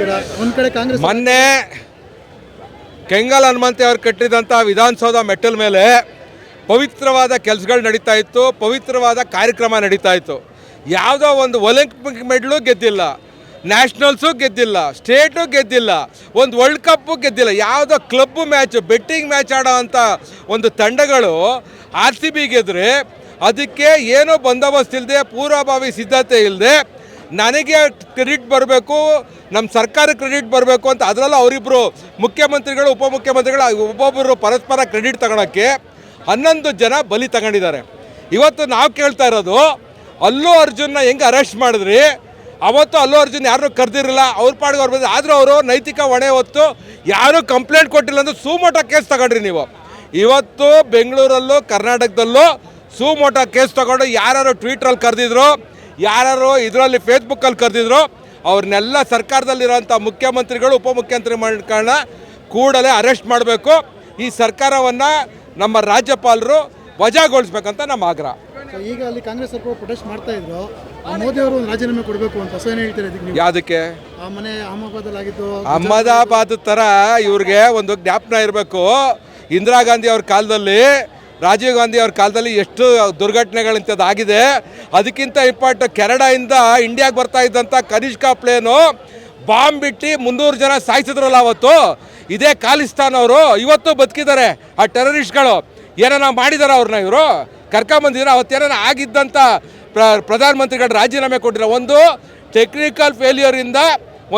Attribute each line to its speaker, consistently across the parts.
Speaker 1: ಹೇಳ್ತಿದ್ದೀರಾ? ಒಂದ್ ಕಡೆ ಕಾಂಗ್ರೆಸ್
Speaker 2: ಮೊನ್ನೆ ಕೆಂಗಲ್ ಹನುಮಂತೆ ಅವ್ರು ಕಟ್ಟಿದಂಥ ವಿಧಾನಸೌಧ ಮೆಟ್ಟಲ ಮೇಲೆ ಪವಿತ್ರವಾದ ಕೆಲಸಗಳು ನಡೀತಾ ಇತ್ತು, ಪವಿತ್ರವಾದ ಕಾರ್ಯಕ್ರಮ ನಡೀತಾ ಇತ್ತು. ಯಾವುದೋ ಒಂದು ಒಲಿಂಪಿಕ್ ಮೆಡ್ಲು ಗೆದ್ದಿಲ್ಲ, ನ್ಯಾಷನಲ್ಸು ಗೆದ್ದಿಲ್ಲ, ಸ್ಟೇಟು ಗೆದ್ದಿಲ್ಲ, ಒಂದು ವರ್ಲ್ಡ್ ಕಪ್ಪು ಗೆದ್ದಿಲ್ಲ. ಯಾವುದೋ ಕ್ಲಬ್ ಮ್ಯಾಚ್, ಬೆಟ್ಟಿಂಗ್ ಮ್ಯಾಚ್ ಆಡೋ ಅಂಥ ಒಂದು ತಂಡಗಳು RCB ಗೆದ್ರೆ ಅದಕ್ಕೆ ಏನೋ ಬಂದೋಬಸ್ತ್ ಇಲ್ಲದೆ, ಪೂರ್ವಭಾವಿ ಸಿದ್ಧತೆ ಇಲ್ಲದೆ ನನಗೆ ಕ್ರೆಡಿಟ್ ಬರಬೇಕು, ನಮ್ಮ ಸರ್ಕಾರಕ್ಕೆ ಕ್ರೆಡಿಟ್ ಬರಬೇಕು ಅಂತ ಅದರಲ್ಲೂ ಅವರಿಬ್ಬರು ಮುಖ್ಯಮಂತ್ರಿಗಳು ಉಪಮುಖ್ಯಮಂತ್ರಿಗಳು ಒಬ್ಬೊಬ್ಬರು ಪರಸ್ಪರ ಕ್ರೆಡಿಟ್ ತಗೊಳಕ್ಕೆ 11 ಜನ ಬಲಿ ತಗೊಂಡಿದ್ದಾರೆ. ಇವತ್ತು ನಾವು ಕೇಳ್ತಾ ಇರೋದು, ಅಲ್ಲು ಅರ್ಜುನ್ನ ಹೆಂಗೆ ಅರೆಸ್ಟ್ ಮಾಡಿದ್ರಿ, ಅವತ್ತು ಅಲ್ಲು ಅರ್ಜುನ್ ಯಾರನ್ನೂ ಕರೆದಿರಲಿಲ್ಲ, ಅವ್ರ ಪಾಡಿಗೆ ಅವ್ರು ಬಂದು, ಆದರೂ ಅವರು ನೈತಿಕ ಹೊಣೆ ಹೊತ್ತು ಯಾರೂ ಕಂಪ್ಲೇಂಟ್ ಕೊಟ್ಟಿಲ್ಲ ಅಂತ ಸುಮೋಟೋ ಕೇಸ್ ತಗೊಂಡ್ರಿ ನೀವು. ಇವತ್ತು ಬೆಂಗಳೂರಲ್ಲೂ ಕರ್ನಾಟಕದಲ್ಲೂ ಸುಮೋಟೋ ಕೇಸ್ ತಗೊಂಡು ಯಾರು ಟ್ವಿಟ್ರಲ್ಲಿ ಕರೆದಿದ್ರು, ಯಾರು ಇದರಲ್ಲಿ ಫೇಸ್ಬುಕ್ಕಲ್ಲಿ ಕರೆದಿದ್ರು, ಅವ್ರನ್ನೆಲ್ಲ ಸರ್ಕಾರದಲ್ಲಿರೋಂಥ ಮುಖ್ಯಮಂತ್ರಿಗಳು ಉಪಮುಖ್ಯಮಂತ್ರಿಗಳನ್ನ ಕೂಡಲೇ ಅರೆಸ್ಟ್ ಮಾಡಬೇಕು. ಈ ಸರ್ಕಾರವನ್ನು ನಮ್ಮ ರಾಜ್ಯಪಾಲರು ವಜಾಗೊಳಿಸ್ಬೇಕಂತ ನಮ್ಮ ಆಗ್ರಹ.
Speaker 1: ಈಗ ಅಲ್ಲಿ ಕಾಂಗ್ರೆಸ್ ಸರ್ಕಾರ ಪ್ರೊಟೆಸ್ಟ್ ಮಾಡ್ತಾ ಇದ್ರು, ಮೋದಿ ಅವರು ರಾಜೀನಾಮೆ ಕೊಡಬೇಕು ಅಂತ. ಸೊ ಏನು ಹೇಳ್ತೀರಾ ಇದಕ್ಕೆ?
Speaker 2: ಯಾವುದಕ್ಕೆ?
Speaker 1: ಆ ಮನೆ ಅಹಮದಾಬಾದಲ್ಲಿ ಆಗಿದ್ದು,
Speaker 2: ಅಹಮದಾಬಾದ್ ಥರ ಇವ್ರಿಗೆ ಒಂದು ಜ್ಞಾಪನ ಇರಬೇಕು. ಇಂದಿರಾ ಗಾಂಧಿ ಅವ್ರ ಕಾಲದಲ್ಲಿ, ರಾಜೀವ್ ಗಾಂಧಿ ಅವ್ರ ಕಾಲದಲ್ಲಿ ಎಷ್ಟು ದುರ್ಘಟನೆಗಳಿಂಥದ್ದು ಆಗಿದೆ. ಅದಕ್ಕಿಂತ ಇಂಪಾರ್ಟೆಂಟ್, ಕೆನಡಾಯಿಂದ ಇಂಡಿಯಾಗೆ ಬರ್ತಾ ಇದ್ದಂಥ ಕನಿಷ್ಕಾ ಪ್ಲೇನು ಬಾಂಬ್ ಬಿಟ್ಟು 300 ಜನ ಸಾಯಿಸಿದ್ರಲ್ಲ ಅವತ್ತು. ಇದೇ ಖಾಲಿಸ್ತಾನ್ ಅವರು ಇವತ್ತು ಬದುಕಿದ್ದಾರೆ. ಆ ಟೆರರಿಸ್ಟ್ಗಳು ಏನಾರ ಮಾಡಿದಾರ ಅವ್ರನ್ನ ಇವರು ಕರ್ಕೊಂಬಂದಿದ್ರು. ಅವತ್ತೇನಾರ ಆಗಿದ್ದಂಥ ಪ್ರಧಾನಮಂತ್ರಿಗಳು ರಾಜೀನಾಮೆ ಕೊಟ್ಟಿರೋ ಒಂದು ಟೆಕ್ನಿಕಲ್ ಫೇಲ್ಯೂರಿಂದ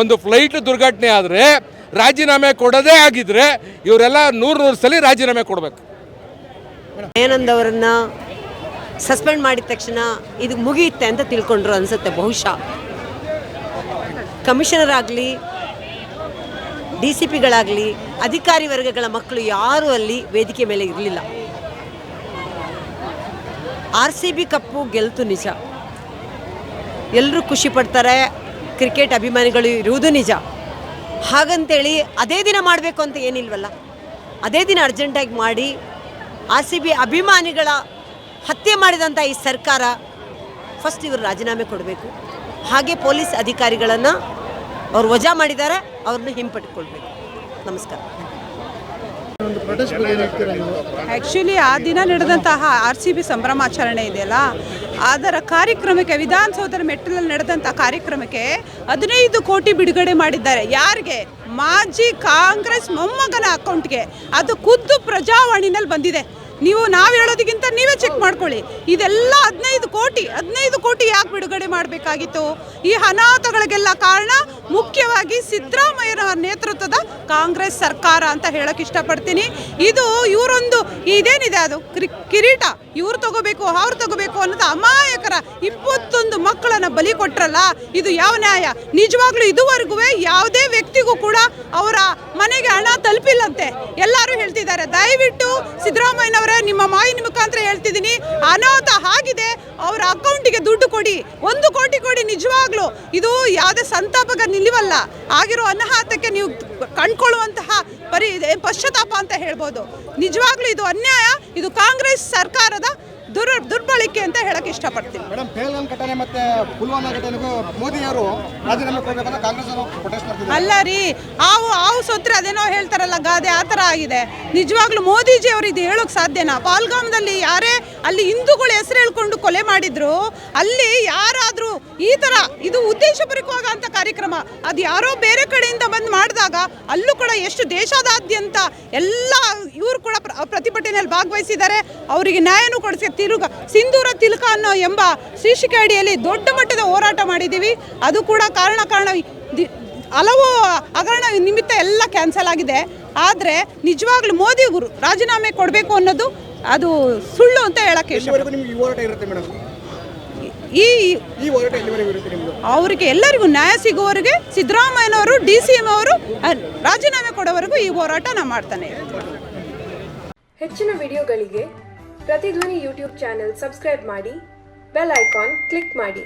Speaker 2: ಒಂದು ಫ್ಲೈಟ್ ದುರ್ಘಟನೆ ಆದರೆ ರಾಜೀನಾಮೆ ಕೊಡೋದೇ ಆಗಿದ್ರೆ ಇವರೆಲ್ಲ 100 ಸಲ ರಾಜೀನಾಮೆ ಕೊಡಬೇಕು.
Speaker 3: ದಯಾನಂದ್ ಅವರನ್ನ ಸಸ್ಪೆಂಡ್ ಮಾಡಿದ ತಕ್ಷಣ ಇದು ಮುಗಿಯುತ್ತೆ ಅಂತ ತಿಳ್ಕೊಂಡ್ರು ಅನಿಸುತ್ತೆ. ಬಹುಶಃ ಕಮಿಷನರ್ ಆಗಲಿ, DCPಗಳಾಗಲಿ, ಅಧಿಕಾರಿ ವರ್ಗಗಳ ಮಕ್ಕಳು ಯಾರೂ ಅಲ್ಲಿ ವೇದಿಕೆ ಮೇಲೆ ಇರಲಿಲ್ಲ. RCB ಕಪ್ಪು ಗೆಲ್ತು ನಿಜ, ಎಲ್ಲರೂ ಖುಷಿ ಪಡ್ತಾರೆ, ಕ್ರಿಕೆಟ್ ಅಭಿಮಾನಿಗಳು ಇರುವುದು ನಿಜ. ಹಾಗಂತೇಳಿ ಅದೇ ದಿನ ಮಾಡಬೇಕು ಅಂತ ಏನಿಲ್ವಲ್ಲ, ಅದೇ ದಿನ ಅರ್ಜೆಂಟಾಗಿ ಮಾಡಿ RCB ಅಭಿಮಾನಿಗಳ ಹತ್ಯೆ ಮಾಡಿದಂಥ ಈ ಸರ್ಕಾರ ಫಸ್ಟ್ ಇವರು ರಾಜೀನಾಮೆ ಕೊಡಬೇಕು. ಹಾಗೆ ಪೊಲೀಸ್ ಅಧಿಕಾರಿಗಳನ್ನು ಅವ್ರು ವಜಾ ಮಾಡಿದ್ದಾರೆ, ಅವ್ರನ್ನ ಹಿಂಪಟ್ಕೊಳ್ಬೇಕು. ನಮಸ್ಕಾರ.
Speaker 4: ಆ್ಯಕ್ಚುಲಿ ಆ ದಿನ ನಡೆದಂತಹ RCB ಸಂಭ್ರಮಾಚರಣೆ ಇದೆಯಲ್ಲ, ಅದರ ಕಾರ್ಯಕ್ರಮಕ್ಕೆ, ವಿಧಾನಸೌಧದ ಮೆಟ್ಟಲಲ್ಲಿ ನಡೆದಂಥ ಕಾರ್ಯಕ್ರಮಕ್ಕೆ 15 ಕೋಟಿ ಬಿಡುಗಡೆ ಮಾಡಿದ್ದಾರೆ. ಯಾರಿಗೆ? ಮಾಜಿ ಕಾಂಗ್ರೆಸ್ ಮೊಮ್ಮಗನ ಅಕೌಂಟ್ಗೆ. ಅದು ಖುದ್ದು ಪ್ರಜಾವಾಣಿನಲ್ಲಿ ಬಂದಿದೆ. ನಾವು ಹೇಳೋದಕ್ಕಿಂತ ನೀವೇ ಚೆಕ್ ಮಾಡ್ಕೊಳ್ಳಿ. ಇದೆಲ್ಲ 15 ಕೋಟಿ ಯಾಕೆ ಬಿಡುಗಡೆ ಮಾಡಬೇಕಾಗಿತ್ತು? ಈ ಅನಾಹುತಗಳಿಗೆಲ್ಲ ಕಾರಣ ಮುಖ್ಯವಾಗಿ ಸಿದ್ದರಾಮಯ್ಯನವರ ನೇತೃತ್ವದ ಕಾಂಗ್ರೆಸ್ ಸರ್ಕಾರ ಅಂತ ಹೇಳೋಕೆ ಇಷ್ಟಪಡ್ತೀನಿ. ಇದು ಇವರೊಂದು ಇದೇನಿದೆ, ಅದು ಕಿರೀಟ ಇವ್ರು ತಗೋಬೇಕು, ಅವ್ರು ತಗೋಬೇಕು ಅನ್ನೋದು ಅಮಾಯಕರ 21 ಮಕ್ಕಳನ್ನು ಬಲಿ ಕೊಟ್ರಲ್ಲ, ಇದು ಯಾವ ನ್ಯಾಯ? ನಿಜವಾಗ್ಲೂ ಇದುವರೆಗೂ ಯಾವುದೇ ವ್ಯಕ್ತಿಗೂ ಕೂಡ ಅವರ ಮನೆಗೆ ಹಣ ತಲುಪಿಲ್ಲಂತೆ. ಎಲ್ಲರೂ ಹೇಳ್ತಿದ್ದಾರೆ. ದಯವಿಟ್ಟು ಸಿದ್ದರಾಮಯ್ಯನವರ ನಿಮ್ಮ ಮಾಹಿತಿ ಮುಖಾಂತರ ಹೇಳ್ತಿದ್ದೀನಿ, ಅನಾಹುತ ಆಗಿದೆ, ಅವರ ಅಕೌಂಟಿಗೆ ದುಡ್ಡು ಕೊಡಿ, 1 ಕೋಟಿ ಕೊಡಿ. ನಿಜವಾಗ್ಲೂ ಇದು ಯಾವುದೇ ಸಂತಾಪಕ ನಿಲ್ಲವಲ್ಲ. ಆಗಿರೋ ಅನಾಹುತಕ್ಕೆ ನೀವು ಕಂಡುಕೊಳ್ಳುವಂತಹ ಪಶ್ಚಾತ್ತಾಪ ಅಂತ ಹೇಳ್ಬೋದು. ನಿಜವಾಗ್ಲೂ ಇದು ಅನ್ಯಾಯ, ಇದು ಕಾಂಗ್ರೆಸ್ ಸರ್ಕಾರದ ದುರ್ಬಳಕೆ ಅಂತ ಹೇಳಕ್ಕೆ ಇಷ್ಟಪಡ್ತೀನಿ.
Speaker 1: ಮೇಡಮ್, ಪೇಲ್ಗಾಮ್ ಘಟನೆ ಮತ್ತೆ ಪುಲ್ವಾಮಾ ಘಟನೆಗೂ ಮೋದಿ ಅವರು ರಾಜೀನಾಮೆ ಕೊಡಬೇಕಂತ ಕಾಂಗ್ರೆಸ್ ಅವರು ಪ್ರೊಟೆಸ್ಟ್ ಮಾಡ್ತಿದ್ದಾರೆ.
Speaker 4: ಅಲ್ಲ ರೀ, ಹಾವು ಸೊತ್ರೆ ಅದೇನೋ ಹೇಳ್ತಾರಲ್ಲ ಗಾದೆ, ಆ ಥರ ಆಗಿದೆ. ನಿಜವಾಗ್ಲೂ ಮೋದಿಜಿ ಅವರು ಇದು ಹೇಳೋಕೆ ಸಾಧ್ಯನಾ? ಪಾಲ್ಗಾಮದಲ್ಲಿ ಯಾರೇ ಅಲ್ಲಿ ಹಿಂದೂಗಳು ಹೆಸರು ಹೇಳ್ಕೊಂಡು ಕೊಲೆ ಮಾಡಿದ್ರು, ಅಲ್ಲಿ ಯಾರಾದರೂ ಈ ಥರ ಇದು ಉದ್ದೇಶಪೂರ್ವಕವಾದಂಥ ಕಾರ್ಯಕ್ರಮ, ಅದು ಯಾರೋ ಬೇರೆ ಕಡೆಯಿಂದ ಬಂದು ಮಾಡಿದಾಗ ಅಲ್ಲೂ ಕೂಡ ಎಷ್ಟು ದೇಶಾದಾದ್ಯಂತ ಎಲ್ಲ ಇವರು ಕೂಡ ಪ್ರತಿಭಟನೆಯಲ್ಲಿ ಭಾಗವಹಿಸಿದ್ದಾರೆ. ಅವರಿಗೆ ನ್ಯಾಯನೂ ಕೊಡಿಸಿ ಸಿಂಧೂರ ತಿಲಕ ಅನ್ನೋ ಎಂಬ ಶೀರ್ಷಿಕೆ ಅಡಿಯಲ್ಲಿ ದೊಡ್ಡ ಮಟ್ಟದ ಹೋರಾಟ ಮಾಡಿದ್ದೀವಿ. ಅದು ಕೂಡ ಕಾರಣ ಹಲವು ಹಗರಣ ನಿಮಿತ್ತ ಎಲ್ಲ ಕ್ಯಾನ್ಸಲ್ ಆಗಿದೆ. ಆದರೆ ನಿಜವಾಗ್ಲೂ ಮೋದಿ ಅವರು ರಾಜೀನಾಮೆ ಕೊಡಬೇಕು ಅನ್ನೋದು ಅದು ಸುಳ್ಳು ಅಂತ ಹೇಳಕ್ಕೆ ಅವರಿಗೆ ಎಲ್ಲರಿಗೂ ನ್ಯಾಯ ಸಿಗುವವರೆಗೆ ಸಿದ್ದರಾಮಯ್ಯನವರು DCM ಅವರು ರಾಜೀನಾಮೆ ಕೊಡೋವರೆಗೂ ಈ ಹೋರಾಟ ನಾವು ಮಾಡ್ತಾನೆ.
Speaker 5: ಹೆಚ್ಚಿನ ವಿಡಿಯೋಗಳಿಗೆ ಪ್ರತಿಧ್ವನಿ ಯೂಟ್ಯೂಬ್ ಚಾನೆಲ್ ಸಬ್ಸ್ಕ್ರೈಬ್ ಮಾಡಿ, ಬೆಲ್ ಐಕಾನ್ ಕ್ಲಿಕ್ ಮಾಡಿ.